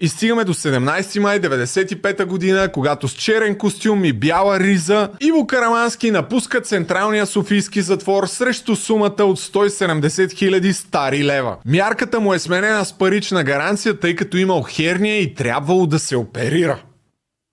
И стигаме до 17 май 1995 година, когато с черен костюм и бяла риза Иво Карамански напуска Централния софийски затвор срещу сумата от 170 000 стари лева. Мярката му е сменена с парична гаранция, тъй като имал херния и трябвало да се оперира.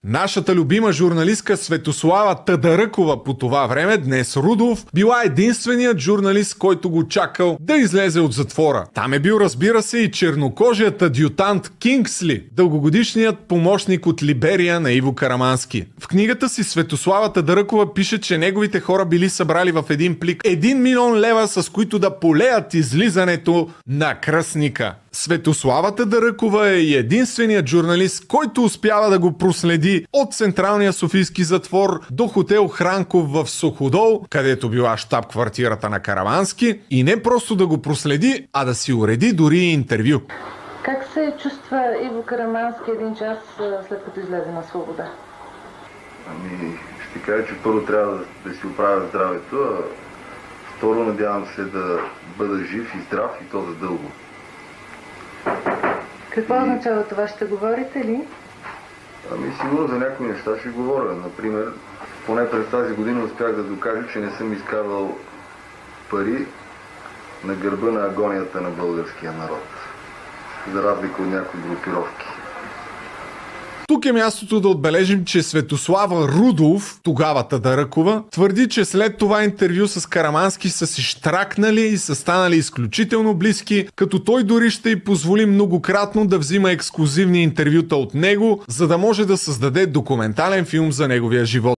Нашата любима журналистка Светослава Тадаръкова по това време, днес Рудов, била единственият журналист, който го чакал да излезе от затвора. Там е бил, разбира се, и чернокожият адютант Кингсли, дългогодишният помощник от Либерия на Иво Карамански. В книгата си Светослава Тадаръкова пише, че неговите хора били събрали в един плик 1 милион лева, с които да полеят излизането на кръстника. Светослава Тадаръкова е единственият журналист, който успява да го проследи от Централния софийски затвор до хотел Хранков в Суходол, където била щаб-квартирата на Карамански, и не просто да го проследи, а да си уреди дори интервю. Как се чувства Иво Карамански един час след като излезе на свобода? Ще кажа, че първо трябва да си оправя здравето, а второ надявам се да бъда жив и здрав, и то за дълго. Какво означава това? Ще говорите ли? Сигурно за някои неща ще говоря. Например, поне през тази година успях да докажа, че не съм изкарвал пари на гърба на агонията на българския народ, за разлика от някои групировки. Тук е мястото да отбележим, че Светослава Рудов, тогава Тадаръкова, твърди, че след това интервю с Карамански са си щракнали и са станали изключително близки, като той дори ще й позволи многократно да взима ексклузивни интервюта от него, за да може да създаде документален филм за неговия живот.